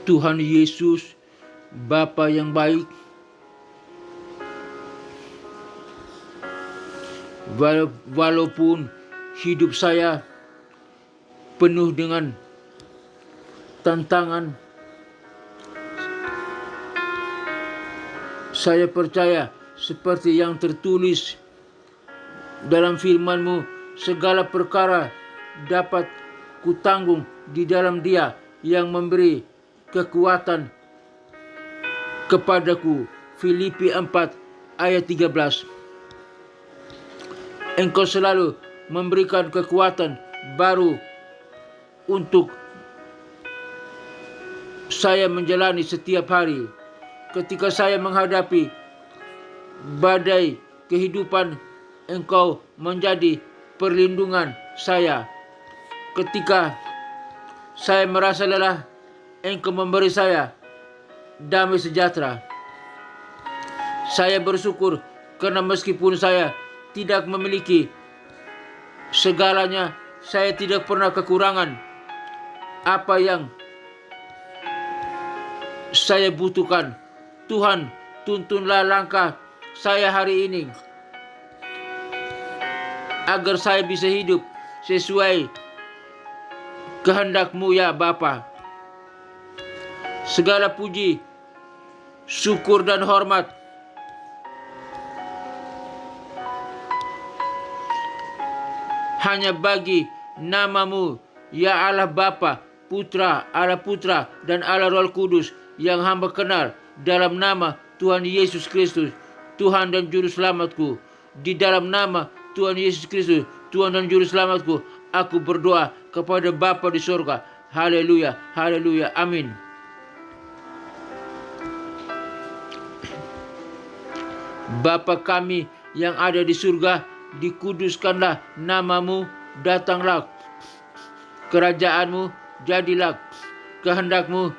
Tuhan Yesus, Bapa yang baik, walaupun hidup saya penuh dengan tantangan, saya percaya seperti yang tertulis dalam firman-Mu, segala perkara dapat kutanggung di dalam Dia yang memberi kekuatan kepadaku. Filipi 4 ayat 13. Engkau selalu memberikan kekuatan baru untuk saya menjalani setiap hari. Ketika saya menghadapi badai kehidupan, Engkau menjadi perlindungan saya. Ketika saya merasa lelah, Engkau memberi saya damai sejahtera. Saya bersyukur karena meskipun saya tidak memiliki segalanya, saya tidak pernah kekurangan apa yang saya butuhkan. Tuhan, tuntunlah langkah saya hari ini agar saya bisa hidup sesuai kehendak-Mu ya Bapa. Segala puji, syukur dan hormat hanya bagi nama-Mu ya Allah Bapa, Putra, Allah Putra dan Allah Roh Kudus yang hamba kenal dalam nama Tuhan Yesus Kristus, Tuhan dan Juru Selamatku. Di dalam nama Tuhan Yesus Kristus, Tuhan dan Juru Selamatku, aku berdoa kepada Bapa di surga. Haleluya, haleluya, amin. Bapa kami yang ada di surga, dikuduskanlah nama-Mu, datanglah kerajaan-Mu, jadilah kehendak-Mu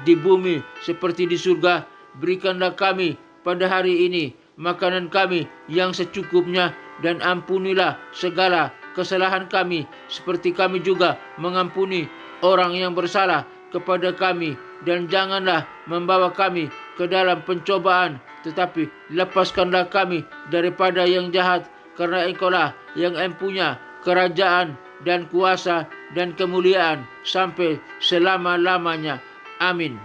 di bumi seperti di surga. Berikanlah kami pada hari ini makanan kami yang secukupnya, dan ampunilah segala kesalahan kami seperti kami juga mengampuni orang yang bersalah kepada kami, dan janganlah membawa kami ke dalam pencobaan, tetapi lepaskanlah kami daripada yang jahat, karena Engkau-lah yang empunya kerajaan dan kuasa dan kemuliaan sampai selama-lamanya. Amin.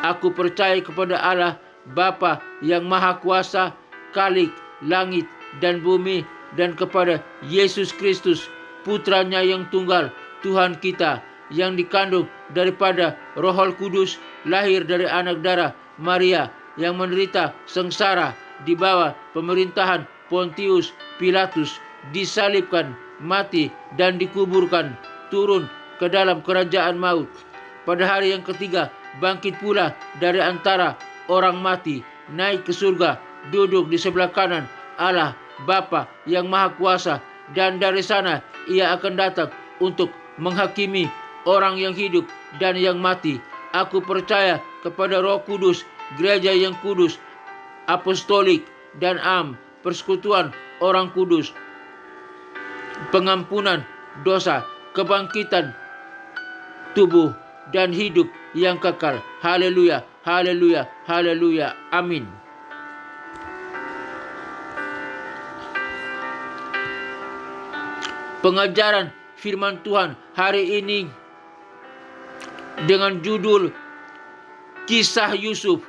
Aku percaya kepada Allah Bapa yang Maha Kuasa, Khalik langit dan bumi, dan kepada Yesus Kristus, Putranya yang tunggal, Tuhan kita, yang dikandung daripada Roh Kudus, lahir dari anak darah Maria, yang menderita sengsara di bawah pemerintahan Pontius Pilatus, disalibkan, mati dan dikuburkan, turun ke dalam kerajaan maut. Pada hari yang ketiga bangkit pula dari antara orang mati, naik ke surga, duduk di sebelah kanan Allah Bapa yang Maha Kuasa, dan dari sana Ia akan datang untuk menghakimi orang yang hidup dan yang mati. Aku percaya kepada Roh Kudus, gereja yang kudus, apostolik dan persekutuan orang kudus, pengampunan dosa, kebangkitan tubuh dan hidup yang kekal. Haleluya, haleluya, haleluya, amin. Pengajaran firman Tuhan hari ini dengan judul Kisah Yusuf,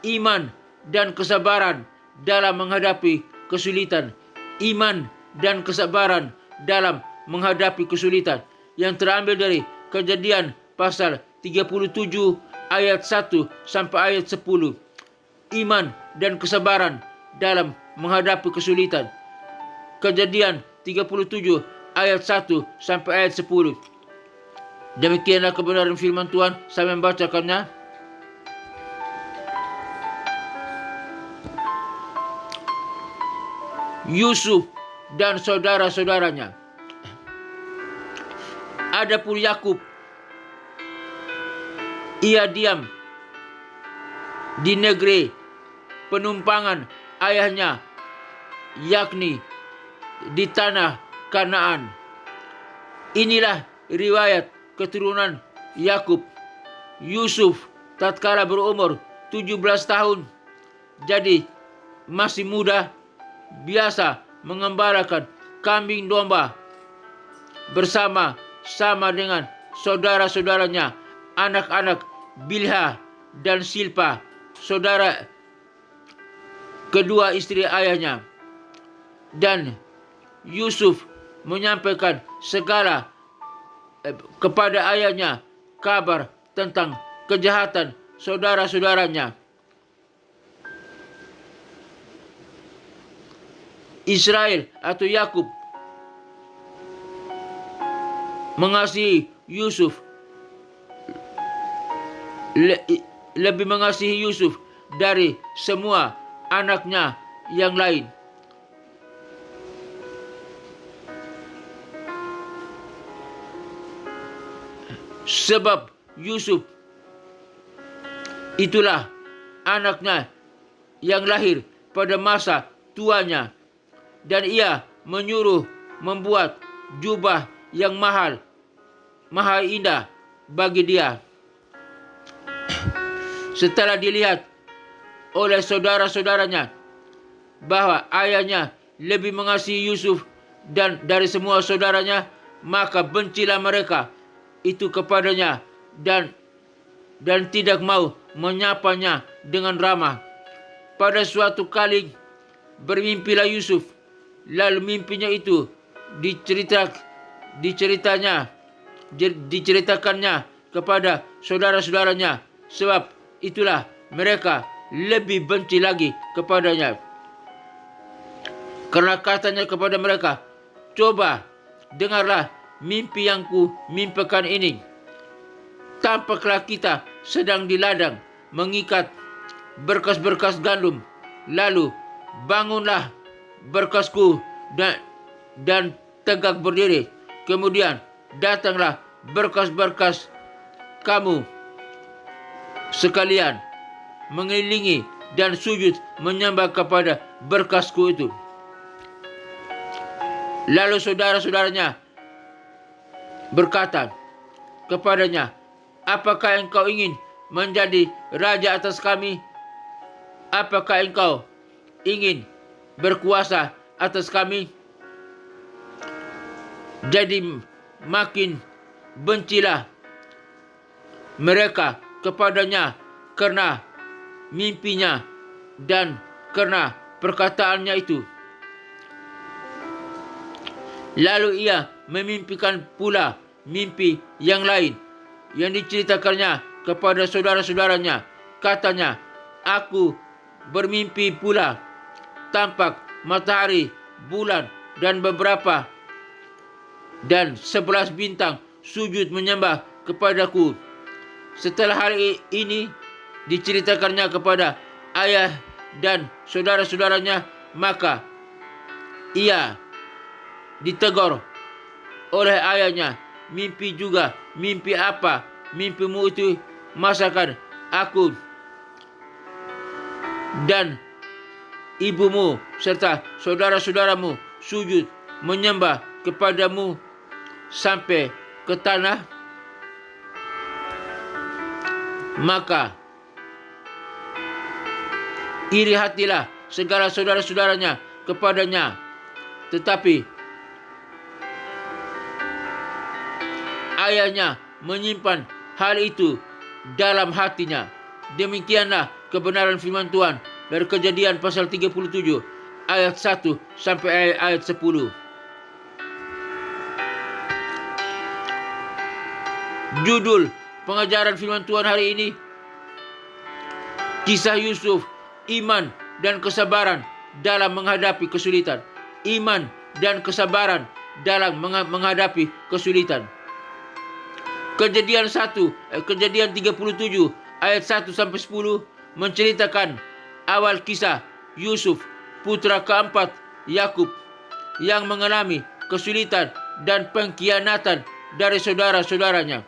Iman dan Kesabaran dalam menghadapi kesulitan. Iman dan kesabaran dalam menghadapi kesulitan, yang terambil dari Kejadian pasal 37 ayat 1 sampai ayat 10. Iman dan kesabaran dalam menghadapi kesulitan. Kejadian 37 ayat 1 sampai ayat 10. Demikianlah kebenaran firman Tuhan. Saya membacakannya. Yusuf dan saudara-saudaranya. Adapun Yakub, ia diam di negeri penumpangan ayahnya, yakni di tanah Kanaan. Inilah riwayat keturunan Yakub. Yusuf tatkala berumur 17 tahun, jadi masih muda, biasa mengembalakan kambing domba bersama-sama dengan saudara-saudaranya, anak-anak Bilha dan Silpa, saudara kedua istri ayahnya. Dan Yusuf menyampaikan segala kepada ayahnya kabar tentang kejahatan saudara-saudaranya. Israel atau Yakub mengasihi Yusuf, lebih mengasihi Yusuf dari semua anaknya yang lain. Sebab Yusuf itulah anaknya yang lahir pada masa tuanya, dan ia menyuruh membuat jubah yang mahal indah bagi dia. Setelah dilihat oleh saudara-saudaranya bahwa ayahnya lebih mengasihi Yusuf dan dari semua saudaranya, maka bencilah mereka itu kepadanya dan tidak mau menyapanya dengan ramah. Pada suatu kali bermimpilah Yusuf, lalu mimpinya itu diceritakannya kepada saudara-saudaranya, sebab itulah mereka lebih benci lagi kepadanya. Karena katanya kepada mereka, "Coba dengarlah mimpi yang ku mimpikan ini. Tampaklah kita sedang di ladang mengikat berkas-berkas gandum. Lalu bangunlah berkasku dan tegak berdiri. Kemudian datanglah berkas-berkas kamu sekalian mengelilingi dan sujud menyembah kepada berkasku itu." Lalu saudara-saudaranya berkata kepadanya, "Apakah engkau ingin menjadi raja atas kami? Apakah engkau ingin berkuasa atas kami?" Jadi makin bencilah mereka kepadanya karena mimpinya dan karena perkataannya itu. Lalu ia memimpikan pula mimpi yang lain yang diceritakannya kepada saudara-saudaranya. Katanya, "Aku bermimpi pula tampak matahari, bulan dan 11 bintang sujud menyembah kepadaku." Setelah hari ini diceritakannya kepada ayah dan saudara-saudaranya, maka ia ditegur oleh ayahnya, "Mimpi juga, mimpi apa? Mimpimu itu masakan aku dan ibumu serta saudara-saudaramu sujud menyembah kepadamu sampai ke tanah?" Maka iri hatilah segala saudara-saudaranya kepadanya, tetapi ayahnya menyimpan hal itu dalam hatinya. Demikianlah kebenaran firman Tuhan dari Kejadian pasal 37 ayat 1 sampai ayat 10. Judul pengajaran firman Tuhan hari ini, kisah Yusuf, iman dan kesabaran dalam menghadapi kesulitan. Iman dan kesabaran dalam menghadapi kesulitan. Kejadian 37 ayat 1 sampai 10 menceritakan awal kisah Yusuf, putra keempat Yakub, yang mengalami kesulitan dan pengkhianatan dari saudara-saudaranya.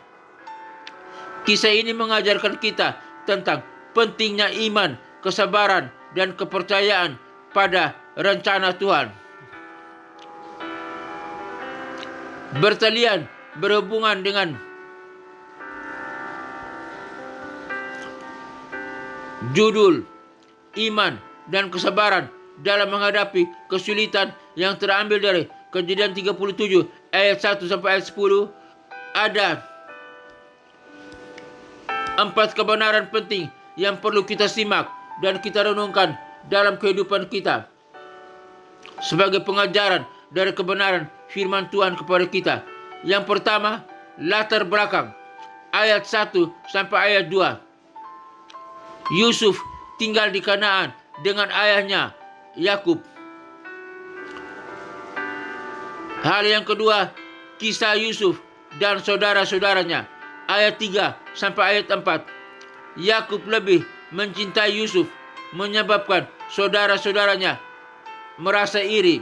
Kisah ini mengajarkan kita tentang pentingnya iman, kesabaran, dan kepercayaan pada rencana Tuhan. bertalian berhubungan dengan judul iman dan kesabaran dalam menghadapi kesulitan yang terambil dari Kejadian 37 ayat 1 sampai ayat 10. Ada 4 kebenaran penting yang perlu kita simak dan kita renungkan dalam kehidupan kita sebagai pengajaran dari kebenaran firman Tuhan kepada kita. Yang pertama, latar belakang ayat 1 sampai ayat 2. Yusuf tinggal di Kanaan dengan ayahnya Yakub. Hal yang kedua, kisah Yusuf dan saudara-saudaranya ayat 3 sampai ayat 4. Yakub lebih mencintai Yusuf menyebabkan saudara-saudaranya merasa iri.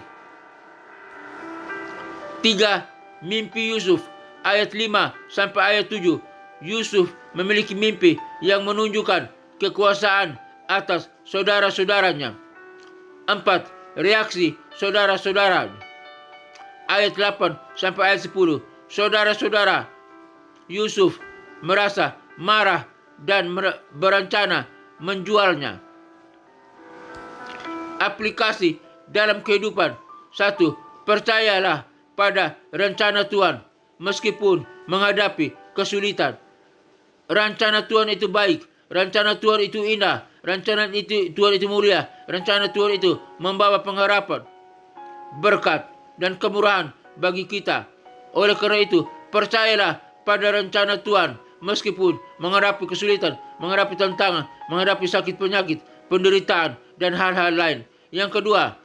3. Mimpi Yusuf ayat 5 sampai ayat 7. Yusuf memiliki mimpi yang menunjukkan kekuasaan atas saudara-saudaranya. 4. Reaksi saudara-saudaranya ayat 8 sampai ayat 10. Saudara-saudara Yusuf merasa marah dan berencana menjualnya. Aplikasi dalam kehidupan. 1. Percayalah pada rencana Tuhan meskipun menghadapi kesulitan. Rencana Tuhan itu baik, rencana Tuhan itu indah, rencana Tuhan itu mulia, rencana Tuhan itu membawa pengharapan, berkat, dan kemurahan bagi kita. Oleh karena itu, percayalah pada rencana Tuhan meskipun menghadapi kesulitan, menghadapi tantangan, menghadapi sakit penyakit, penderitaan, dan hal-hal lain. Yang kedua,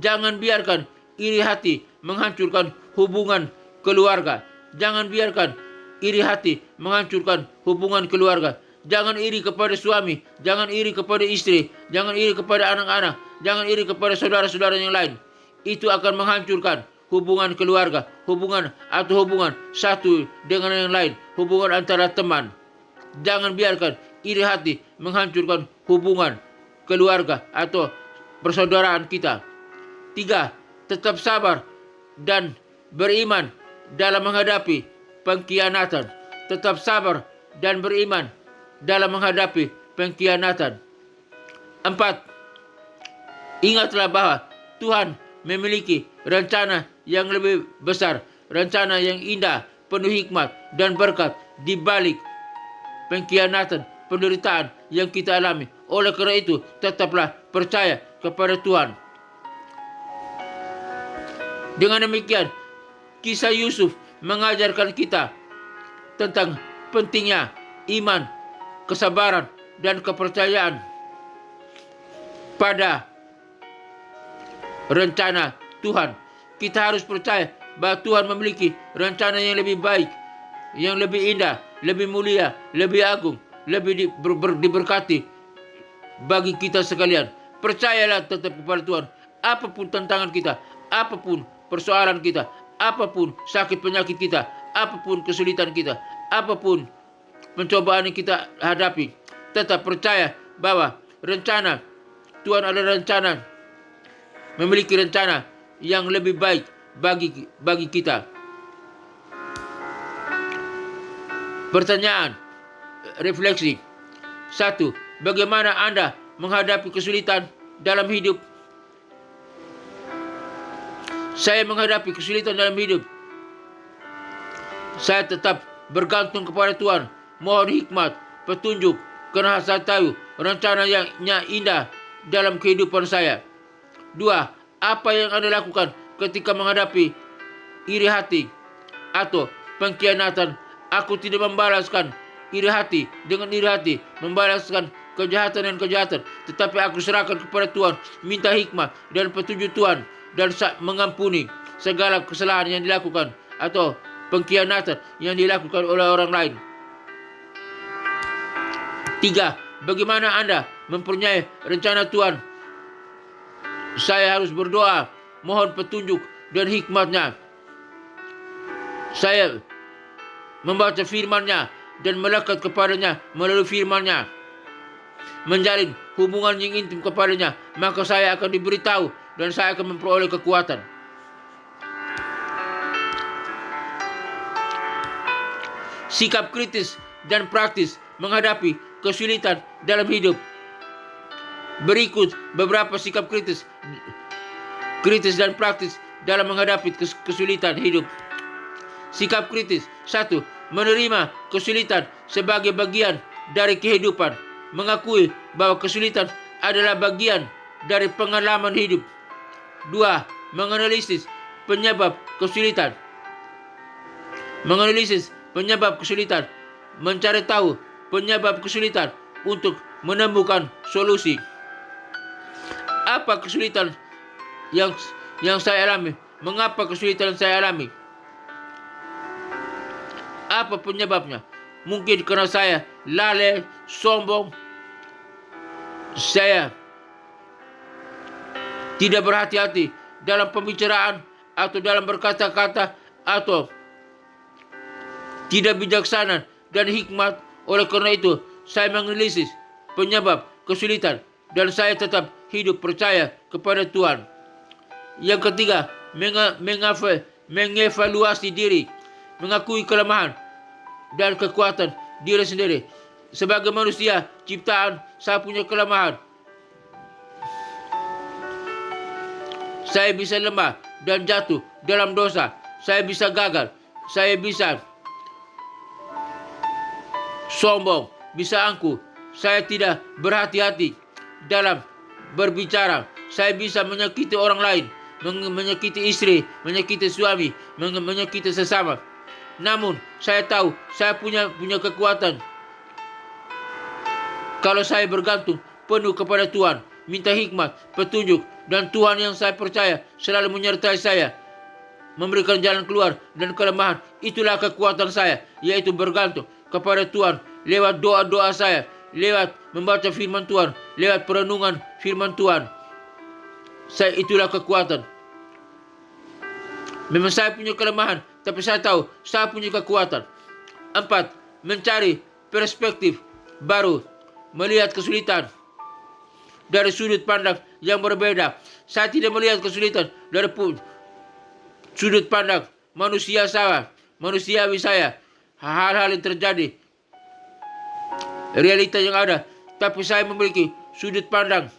jangan biarkan iri hati menghancurkan hubungan keluarga. Jangan biarkan iri hati menghancurkan hubungan keluarga. Jangan iri kepada suami, jangan iri kepada istri, jangan iri kepada anak-anak, jangan iri kepada saudara-saudara yang lain. Itu akan menghancurkan hubungan keluarga, hubungan satu dengan yang lain, hubungan antara teman. Jangan biarkan iri hati menghancurkan hubungan keluarga atau persaudaraan kita. 3. Tetap sabar dan beriman dalam menghadapi pengkhianatan. Tetap sabar dan beriman dalam menghadapi pengkhianatan. 4. Ingatlah bahwa Tuhan memiliki rencana yang lebih besar, rencana yang indah, penuh hikmat dan berkat di balik pengkhianatan, penderitaan yang kita alami. Oleh karena itu, tetaplah percaya kepada Tuhan. Dengan demikian, kisah Yusuf mengajarkan kita tentang pentingnya iman, kesabaran, dan kepercayaan pada rencana Tuhan. Kita harus percaya bahwa Tuhan memiliki rencana yang lebih baik, yang lebih indah, lebih mulia, lebih agung, lebih diberkati bagi kita sekalian. Percayalah tetap kepada Tuhan. Apapun tantangan kita, apapun persoalan kita, apapun sakit penyakit kita, apapun kesulitan kita, apapun pencobaan yang kita hadapi, tetap percaya bahwa rencana Tuhan ada rencana, memiliki rencana yang lebih baik bagi kita. Pertanyaan, refleksi. 1. Bagaimana Anda menghadapi kesulitan dalam hidup? Saya menghadapi kesulitan dalam hidup. Saya tetap bergantung kepada Tuhan. Mohon hikmat, petunjuk, karena saya tahu rencananya indah dalam kehidupan saya. 2. Apa yang Anda lakukan ketika menghadapi iri hati atau pengkhianatan? Aku tidak membalaskan iri hati dengan iri hati, membalaskan kejahatan dan kejahatan, tetapi aku serahkan kepada Tuhan, minta hikmat dan petunjuk Tuhan, dan mengampuni segala kesalahan yang dilakukan atau pengkhianatan yang dilakukan oleh orang lain. 3. Bagaimana Anda mempunyai rencana Tuhan? Saya harus berdoa, mohon petunjuk dan hikmatnya. Saya membaca firman-Nya dan melekat kepadanya melalui firman-Nya, menjalin hubungan yang intim kepadanya, maka saya akan diberitahu dan saya akan memperoleh kekuatan. Sikap kritis dan praktis menghadapi kesulitan dalam hidup. Berikut beberapa sikap kritis dan praktis dalam menghadapi kesulitan hidup. Sikap kritis. 1. Menerima kesulitan sebagai bagian dari kehidupan. Mengakui bahwa kesulitan adalah bagian dari pengalaman hidup. 2. Menganalisis penyebab kesulitan. Mencari tahu penyebab kesulitan untuk menemukan solusi. Apa kesulitan yang saya alami? Mengapa kesulitan saya alami? Apa penyebabnya? Mungkin karena saya lalai, sombong, saya tidak berhati-hati dalam pembicaraan atau dalam berkata-kata, atau tidak bijaksana dan hikmat. Oleh karena itu, saya menganalisis penyebab kesulitan dan saya tetap hidup percaya kepada Tuhan. Yang ketiga, mengevaluasi diri, mengakui kelemahan dan kekuatan diri sendiri. Sebagai manusia ciptaan, saya punya kelemahan. Saya bisa lemah dan jatuh dalam dosa. Saya bisa gagal. Saya bisa sombong, bisa angkuh. Saya tidak berhati-hati dalam berbicara. Saya bisa menyakiti orang lain, menyakiti istri, menyakiti suami, menyakiti sesama. Namun saya tahu saya punya kekuatan kalau saya bergantung penuh kepada Tuhan, minta hikmat, petunjuk, dan Tuhan yang saya percaya selalu menyertai saya, memberikan jalan keluar dan kelemahan. Itulah kekuatan saya, yaitu bergantung kepada Tuhan lewat doa-doa saya, lewat membaca firman Tuhan, lewat perenungan firman Tuhan. Itulah kekuatan. Memang saya punya kelemahan, tapi saya tahu saya punya kekuatan. 4. Mencari perspektif baru, melihat kesulitan dari sudut pandang yang berbeda. Saya tidak melihat kesulitan dari sudut pandang manusiawi saya, hal-hal yang terjadi, realita yang ada, tapi saya memiliki sudut pandang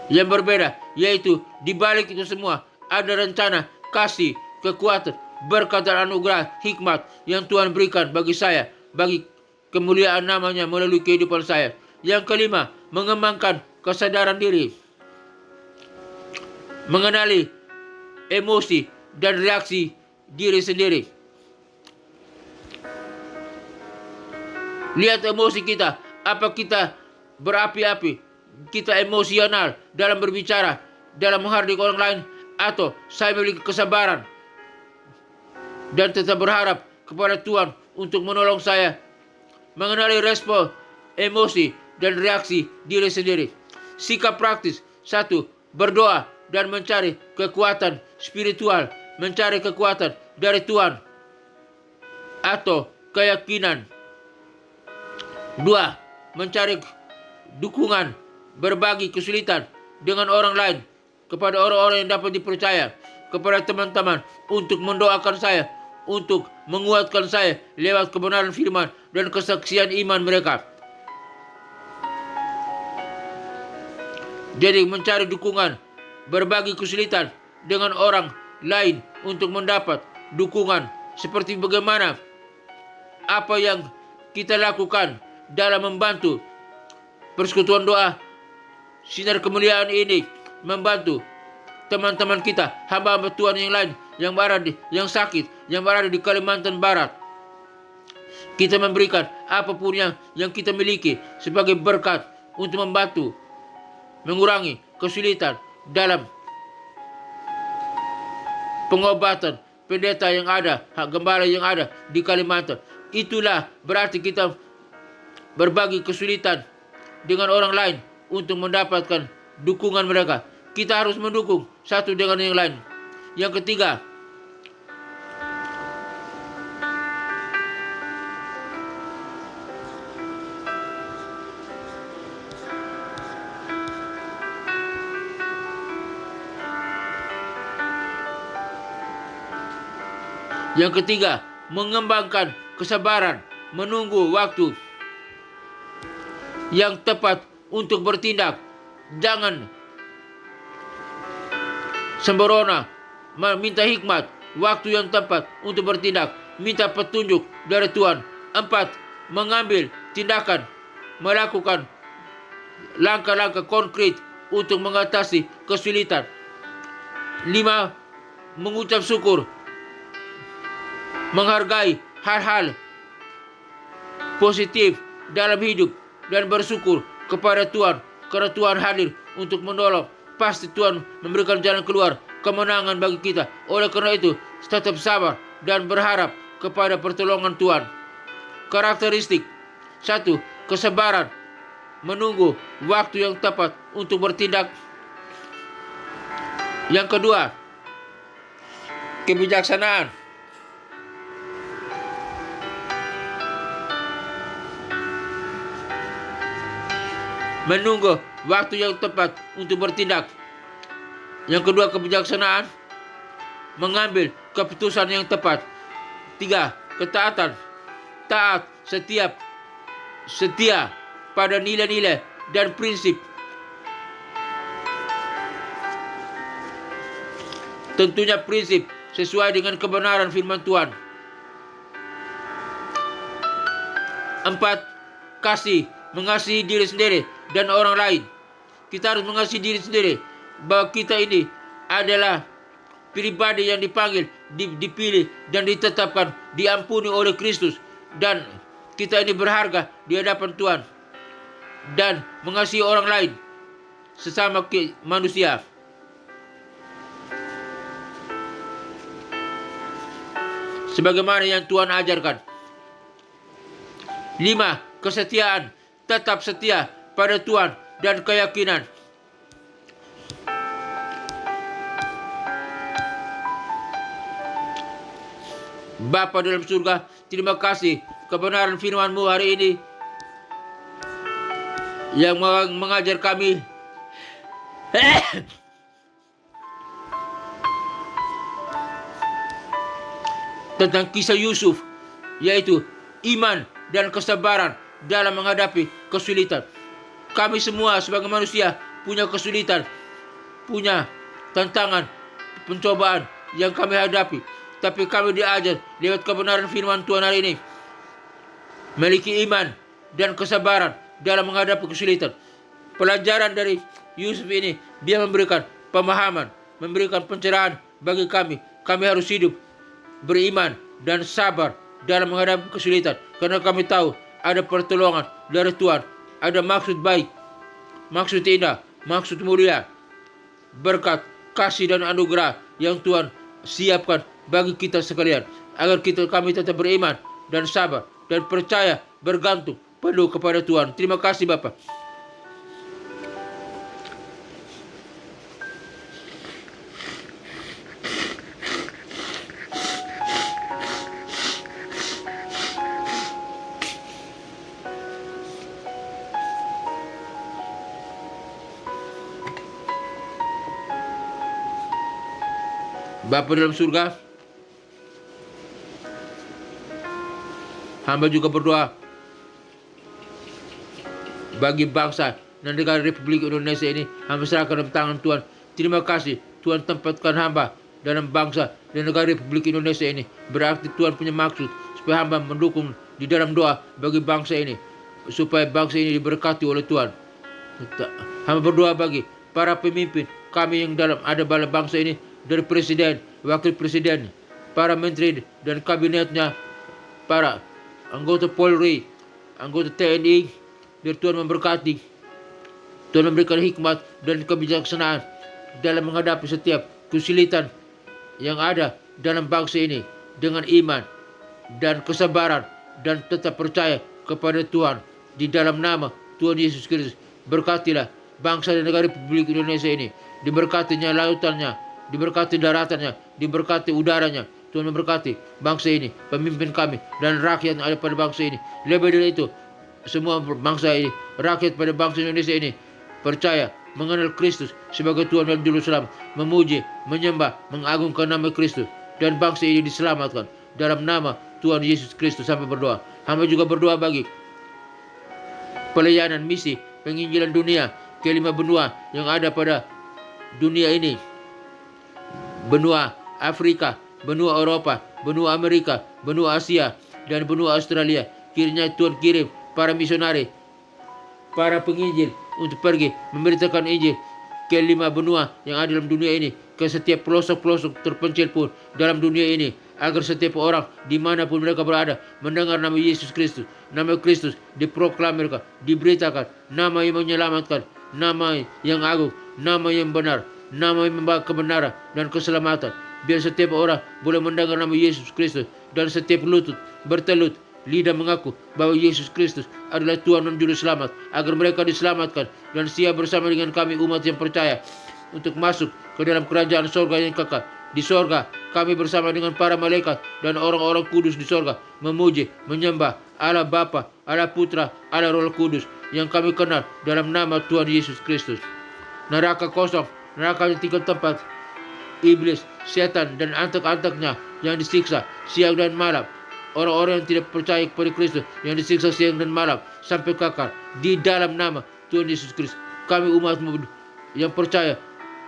yang berbeda, yaitu di balik itu semua ada rencana, kasih, kekuatan, berkat dan anugerah, hikmat yang Tuhan berikan bagi saya, bagi kemuliaan namanya melalui kehidupan saya. Yang kelima, mengembangkan kesadaran diri, mengenali emosi dan reaksi diri sendiri. Lihat emosi kita, apa kita berapi-api, kita emosional dalam berbicara, dalam menghargai orang lain, atau saya memiliki kesabaran dan tetap berharap kepada Tuhan untuk menolong saya mengenali respon, emosi, dan reaksi diri sendiri. Sikap praktis. 1. Berdoa dan mencari kekuatan spiritual, mencari kekuatan dari Tuhan atau keyakinan. 2. Mencari dukungan, berbagi kesulitan dengan orang lain, kepada orang-orang yang dapat dipercaya, kepada teman-teman untuk mendoakan saya, untuk menguatkan saya lewat kebenaran firman dan kesaksian iman mereka. Jadi mencari dukungan, berbagi kesulitan dengan orang lain untuk mendapat dukungan. Seperti bagaimana apa yang kita lakukan dalam membantu persekutuan doa Sinar Kemuliaan ini, membantu teman-teman kita, hamba-hamba Tuhan yang lain yang sakit, yang berada di Kalimantan Barat. Kita memberikan apapun yang kita miliki sebagai berkat untuk membantu mengurangi kesulitan dalam pengobatan pendeta yang ada, gembala yang ada di Kalimantan. Itulah berarti kita berbagi kesulitan dengan orang lain untuk mendapatkan dukungan mereka. Kita harus mendukung satu dengan yang lain. Yang ketiga, mengembangkan kesabaran, menunggu waktu yang tepat untuk bertindak. Jangan sembrono, minta hikmat, waktu yang tepat untuk bertindak, minta petunjuk dari Tuhan. 4. Mengambil tindakan, melakukan langkah-langkah konkret untuk mengatasi kesulitan. 5. Mengucap syukur, menghargai hal-hal positif dalam hidup dan bersyukur kepada Tuhan karena Tuhan hadir untuk menolong. Pasti Tuhan memberikan jalan keluar, kemenangan bagi kita. Oleh karena itu, tetap sabar dan berharap kepada pertolongan Tuhan. Karakteristik 1. Kesabaran, menunggu waktu yang tepat untuk bertindak. Yang kedua, kebijaksanaan. Menunggu waktu yang tepat untuk bertindak. Yang kedua, kebijaksanaan, mengambil keputusan yang tepat. 3. Ketaatan, taat, setia pada nilai-nilai dan prinsip. Tentunya prinsip sesuai dengan kebenaran firman Tuhan. 4. Kasih, mengasihi diri sendiri dan orang lain. Kita harus mengasihi diri sendiri, bahwa kita ini adalah pribadi yang dipanggil, dipilih dan ditetapkan, diampuni oleh Kristus, dan kita ini berharga di hadapan Tuhan, dan mengasihi orang lain sesama manusia. Sebagaimana yang Tuhan ajarkan. 5. Kesetiaan, tetap setia pada Tuhan dan keyakinan. Bapa dalam surga, terima kasih kebenaran firman-Mu hari ini yang mengajar kami tentang kisah Yusuf, yaitu iman dan kesabaran dalam menghadapi kesulitan. Kami semua sebagai manusia punya kesulitan, punya tantangan, pencobaan yang kami hadapi. Tapi kami diajar lewat kebenaran firman Tuhan hari ini, memiliki iman dan kesabaran dalam menghadapi kesulitan. Pelajaran dari Yusuf ini, dia memberikan pemahaman, memberikan pencerahan bagi kami. Kami harus hidup beriman dan sabar dalam menghadapi kesulitan, karena kami tahu ada pertolongan dari Tuhan, ada maksud baik, maksud indah, maksud mulia, berkat, kasih dan anugerah yang Tuhan siapkan bagi kita sekalian, agar kami tetap beriman dan sabar dan percaya, bergantung penuh kepada Tuhan. Terima kasih Bapak. Bapa dalam surga, hamba juga berdoa bagi bangsa dan negara Republik Indonesia ini. Hamba serahkan dalam tangan Tuhan. Terima kasih Tuhan tempatkan hamba dalam bangsa dan negara Republik Indonesia ini. Berarti Tuhan punya maksud supaya hamba mendukung di dalam doa bagi bangsa ini, supaya bangsa ini diberkati oleh Tuhan. Hamba berdoa bagi para pemimpin kami yang ada dalam bangsa ini, dari presiden, wakil presiden, para menteri dan kabinetnya, para anggota Polri, anggota TNI, biar Tuhan memberkati, Tuhan memberikan hikmat dan kebijaksanaan dalam menghadapi setiap kesulitan yang ada dalam bangsa ini, dengan iman dan kesabaran dan tetap percaya kepada Tuhan. Di dalam nama Tuhan Yesus Kristus, berkatilah bangsa dan negara Republik Indonesia ini, diberkatinya lautannya, diberkati daratannya, diberkati udaranya. Tuhan memberkati bangsa ini, pemimpin kami, dan rakyat yang ada pada bangsa ini. Lebih dari itu, semua bangsa ini, rakyat pada bangsa Indonesia ini percaya, mengenal Kristus sebagai Tuhan dan Juru Selamat, memuji, menyembah, mengagungkan nama Kristus, dan bangsa ini diselamatkan. dalam nama Tuhan Yesus Kristus. Sampai berdoa. Hamba juga berdoa bagi pelayanan misi penginjilan dunia ke 5 benua yang ada pada dunia ini. Benua Afrika, benua Eropa, benua Amerika, benua Asia, dan benua Australia. Kiranya Tuhan kirim para misionari, para penginjil untuk pergi memberitakan Injil ke 5 benua yang ada dalam dunia ini, ke setiap pelosok-pelosok terpencil pun dalam dunia ini, agar setiap orang dimanapun mereka berada mendengar nama Yesus Kristus. Nama Kristus diproklamirkan, diberitakan, nama yang menyelamatkan, nama yang agung, nama yang benar, nama yang membawa kebenaran dan keselamatan. Biar setiap orang boleh mendengar nama Yesus Kristus, dan setiap lutut bertelut, lidah mengaku bahwa Yesus Kristus adalah Tuhan dan Juru Selamat, agar mereka diselamatkan dan siap bersama dengan kami umat yang percaya untuk masuk ke dalam kerajaan sorga yang kekal. Di sorga kami bersama dengan para malaikat dan orang-orang kudus di sorga memuji, menyembah Allah Bapa, Allah Putra, Allah Roh Kudus yang kami kenal dalam nama Tuhan Yesus Kristus. Neraka kosong, neraka yang tinggal tempat iblis, setan, dan antek-anteknya yang disiksa siang dan malam. Orang-orang yang tidak percaya kepada Kristus yang disiksa siang dan malam sampai kekal di dalam nama Tuhan Yesus Kristus. Kami umatmu yang percaya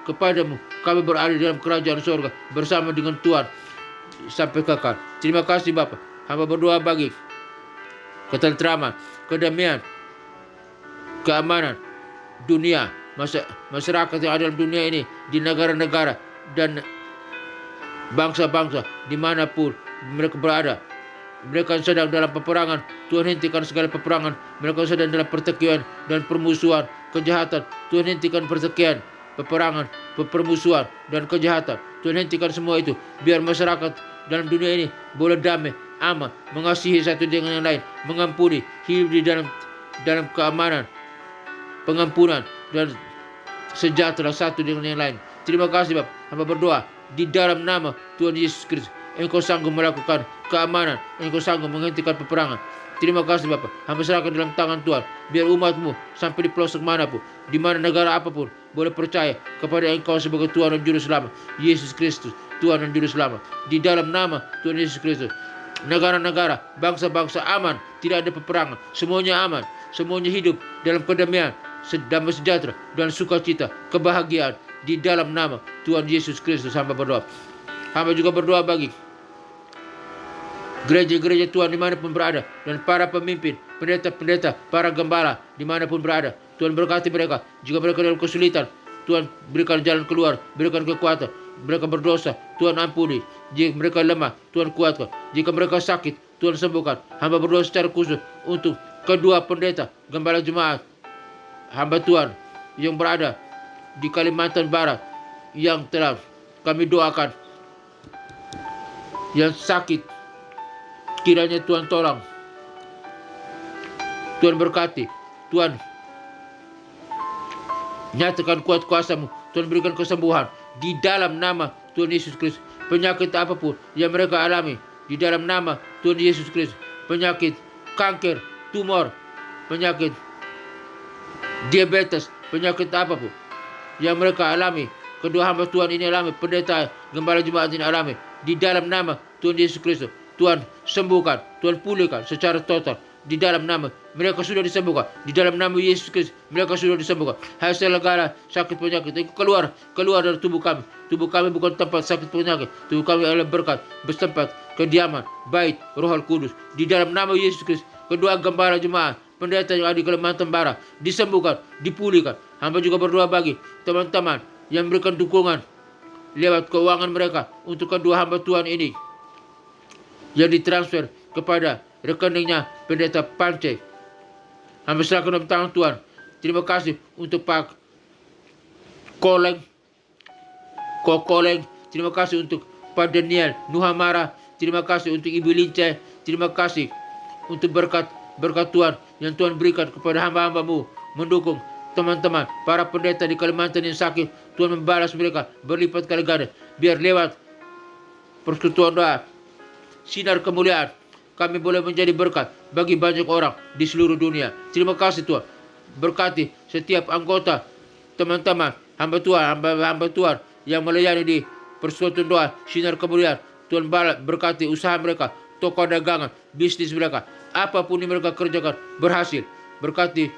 kepadamu, kami berada dalam kerajaan surga bersama dengan Tuhan sampai kekal. Terima kasih Bapa. Hamba berdoa bagi ketentraman, kedamaian, keamanan dunia, masyarakat yang ada dalam dunia ini, di negara-negara dan bangsa-bangsa dimanapun mereka berada. Mereka sedang dalam peperangan, Tuhan hentikan segala peperangan. Mereka sedang dalam pertikaian dan permusuhan, kejahatan, Tuhan hentikan pertikaian, peperangan, permusuhan, dan kejahatan. Tuhan hentikan semua itu, biar masyarakat dalam dunia ini boleh damai, aman, mengasihi satu dengan yang lain, mengampuni, hidup di dalam keamanan, pengampunan, dan sejahtera satu dengan yang lain. Terima kasih Bapak. Hamba berdoa di dalam nama Tuhan Yesus Kristus, Engkau sanggup melakukan keamanan, Engkau sanggup menghentikan peperangan. Terima kasih Bapak. Hamba serahkan dalam tangan Tuhan, biar umatmu sampai di pelosok manapun, di mana negara apapun, boleh percaya kepada Engkau sebagai Tuhan dan Juru Selamat, Yesus Kristus, Tuhan dan Juru Selamat. Di dalam nama Tuhan Yesus Kristus, negara-negara, bangsa-bangsa aman, tidak ada peperangan, semuanya aman, semuanya hidup dalam kedamaian, damai sejahtera, dan sukacita, kebahagiaan. Di dalam nama Tuhan Yesus Kristus hamba berdoa. Hamba juga berdoa bagi gereja-gereja Tuhan dimanapun berada, dan para pemimpin, pendeta-pendeta, para gembala dimanapun berada. Tuhan berkati mereka. Jika mereka dalam kesulitan, Tuhan berikan jalan keluar, berikan kekuatan. Mereka berdosa, Tuhan ampuni. Jika mereka lemah, Tuhan kuatkan. Jika mereka sakit, Tuhan sembuhkan. Hamba berdoa secara khusus untuk kedua pendeta, gembala jemaat hamba Tuhan yang berada di Kalimantan Barat, yang telah kami doakan, yang sakit, kiranya Tuhan tolong, Tuhan berkati, Tuhan nyatakan kuat kuasa-Mu, Tuhan berikan kesembuhan di dalam nama Tuhan Yesus Kristus. Penyakit apapun yang mereka alami, di dalam nama Tuhan Yesus Kristus, penyakit kanker, tumor, penyakit diabetes, penyakit apapun yang mereka alami, kedua hamba Tuhan ini alami, pendeta gembala jemaat ini alami, di dalam nama Tuhan Yesus Kristus, Tuhan sembuhkan, Tuhan pulihkan secara total. Di dalam nama mereka sudah disembuhkan, di dalam nama Yesus Kristus mereka sudah disembuhkan. Hasil segala sakit penyakit itu keluar dari tubuh kami. Tubuh kami bukan tempat sakit penyakit, tubuh kami adalah berkat, bertempat kediaman bait Roh Kudus. Di dalam nama Yesus Kristus, kedua gembala jemaat, pendeta yang ada di Kalimantan Barat disembuhkan, dipulihkan. Hamba juga berdoa bagi teman-teman yang memberikan dukungan lewat keuangan mereka untuk kedua hamba Tuhan ini, yang ditransfer kepada rekeningnya pendeta Pance. Hamba serahkan dalam tangan Tuhan. Terima kasih untuk Pak Koleng, Kokoleng. Terima kasih untuk Pak Daniel Nuhamara. Terima kasih untuk Ibu Lince. Terima kasih untuk berkat Tuhan yang Tuhan berikan kepada hamba-hamba-Mu, mendukung teman-teman para pendeta di Kalimantan yang sakit. Tuhan membalas mereka berlipat kali ganda, biar lewat persekutuan doa, sinar kemuliaan, kami boleh menjadi berkat bagi banyak orang di seluruh dunia. Terima kasih Tuhan. Berkati setiap anggota, teman-teman, hamba Tuhan yang melayani di persekutuan doa, sinar kemuliaan. Tuhan berkati usaha mereka, toko dagangan, bisnis mereka, apapun yang mereka kerjakan berhasil. Berkati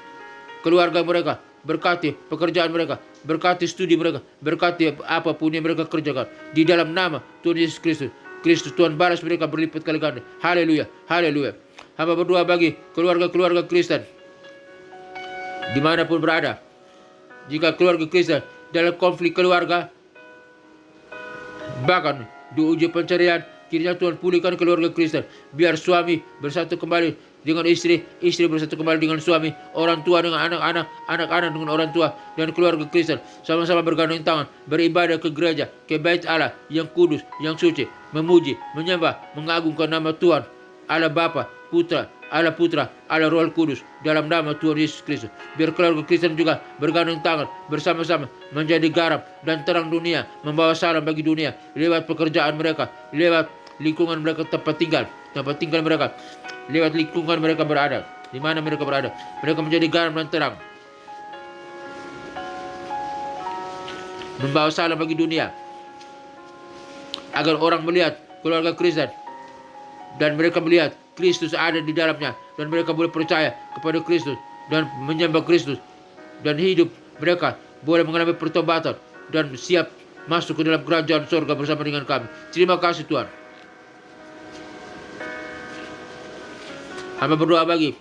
keluarga mereka, berkati pekerjaan mereka, berkati studi mereka, berkati apapun yang mereka kerjakan. Di dalam nama Tuhan Yesus Kristus. Tuhan balas mereka berlipat kali ganda. Haleluya, haleluya. Hamba berdoa bagi keluarga-keluarga Kristen dimanapun berada. Jika keluarga Kristen dalam konflik keluarga, bahkan di uji pencarian, kiranya Tuhan pulihkan keluarga Kristen. Biar suami bersatu kembali dengan istri, istri bersatu kembali dengan suami, orang tua dengan anak-anak, anak-anak dengan orang tua, dan keluarga Kristen sama-sama bergandeng tangan, beribadah ke gereja, ke bait Allah yang kudus, yang suci, memuji, menyembah, mengagungkan nama Tuhan, Allah Bapa, Putra, Allah Roh Kudus, dalam nama Tuhan Yesus Kristus. Biar keluarga Kristen juga bergandeng tangan bersama-sama menjadi garam dan terang dunia, membawa salam bagi dunia lewat pekerjaan mereka, lewat lingkungan mereka tempat tinggal mereka, lewat lingkungan mereka berada, di mana mereka berada. Mereka menjadi garam dan terang, membawa salam bagi dunia, agar orang melihat keluarga Kristen dan mereka melihat Kristus ada di dalamnya, dan mereka boleh percaya kepada Kristus dan menyembah Kristus, dan hidup mereka boleh mengalami pertobatan dan siap masuk ke dalam kerajaan surga bersama dengan kami. Terima kasih Tuhan. Hamba berdoa bagi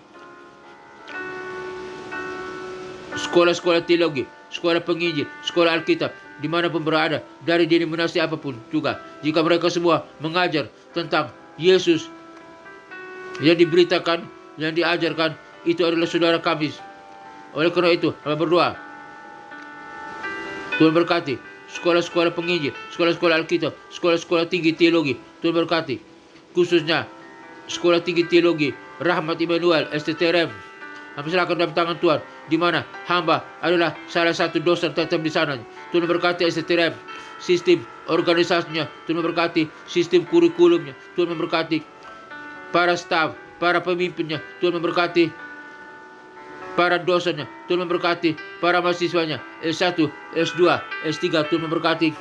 sekolah-sekolah teologi, sekolah penginjil, sekolah Alkitab, dimanapun berada, dari denominasi apapun juga, jika mereka semua mengajar tentang Yesus yang diberitakan, yang diajarkan, itu adalah saudara kami. Oleh karena itu, hamba berdoa, Tuhan berkati sekolah-sekolah penginjil, sekolah-sekolah Alkitab, sekolah-sekolah tinggi teologi. Tuhan berkati khususnya sekolah tinggi teologi Rahmat Immanuel STTRM. Hamba serahkan dalam tangan Tuhan, di mana hamba adalah salah satu dosen tetap di sana. Tuhan berkati STTRM, sistem organisasinya. Tuhan memberkati sistem kurikulumnya. Tuhan memberkati para staf, para pemimpinnya. Tuhan memberkati para dosennya. Tuhan memberkati para mahasiswanya, S1, S2, S3. Tuhan memberkati.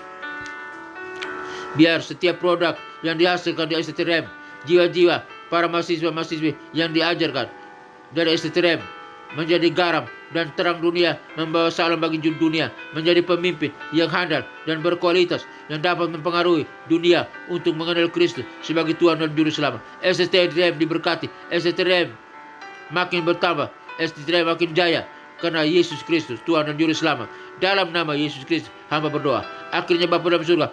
Biar setiap produk yang dihasilkan di STTRM, jiwa-jiwa para mahasiswa-mahasiswi yang diajarkan dari STTRM menjadi garam dan terang dunia, membawa salam bagi dunia, menjadi pemimpin yang handal dan berkualitas, yang dapat mempengaruhi dunia untuk mengenal Kristus sebagai Tuhan dan Juru Selamat. STTRM diberkati, STTRM makin bertambah, STTRM makin jaya, karena Yesus Kristus Tuhan dan Juru Selamat. Dalam nama Yesus Kristus hamba berdoa. Akhirnya Bapa dalam surga,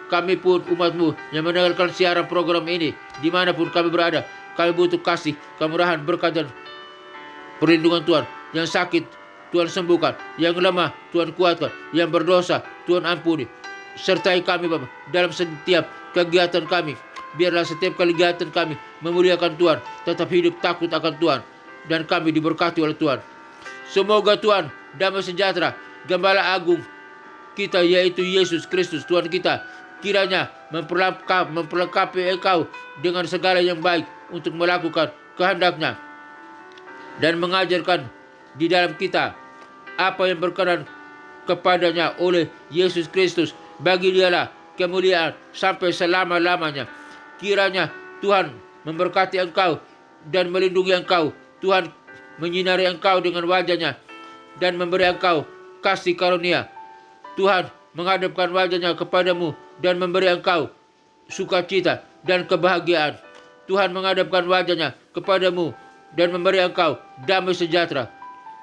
kami pun umat-Mu yang mendengarkan siaran program ini, dimanapun kami berada, kami butuh kasih, kemurahan, berkat dan perlindungan Tuhan. Yang sakit Tuhan sembuhkan, yang lemah Tuhan kuatkan, yang berdosa Tuhan ampuni. Sertai kami Bapa dalam setiap kegiatan kami. Biarlah setiap kegiatan kami memuliakan Tuhan, tetap hidup takut akan Tuhan, dan kami diberkati oleh Tuhan. Semoga Tuhan damai sejahtera, Gembala Agung kita yaitu Yesus Kristus Tuhan kita, kiranya memperlengkapi engkau dengan segala yang baik untuk melakukan kehendak-Nya dan mengajarkan di dalam kita apa yang berkenan kepadanya oleh Yesus Kristus. Bagi Dialah kemuliaan sampai selama-lamanya. Kiranya Tuhan memberkati engkau dan melindungi engkau. Tuhan menyinari engkau dengan wajah-Nya dan memberi engkau kasih karunia. Tuhan menghadapkan wajah-Nya kepadamu dan memberi engkau sukacita dan kebahagiaan. Tuhan menghadapkan wajah-Nya kepadamu dan memberi engkau damai sejahtera.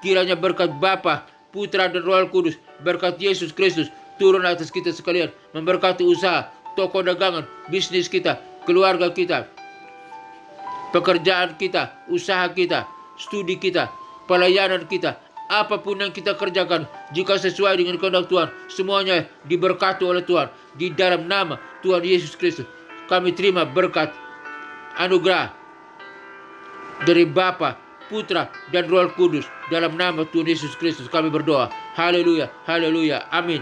Kiranya berkat Bapa, Putra dan Roh Kudus, berkat Yesus Kristus turun atas kita sekalian, memberkati usaha, toko dagangan, bisnis kita, keluarga kita, pekerjaan kita, usaha kita, studi kita, pelayanan kita, apapun yang kita kerjakan, jika sesuai dengan kehendak Tuhan, semuanya diberkati oleh Tuhan. Di dalam nama Tuhan Yesus Kristus, kami terima berkat, anugerah dari Bapa, Putra dan Roh Kudus. Dalam nama Tuhan Yesus Kristus kami berdoa. Haleluya, haleluya, amin.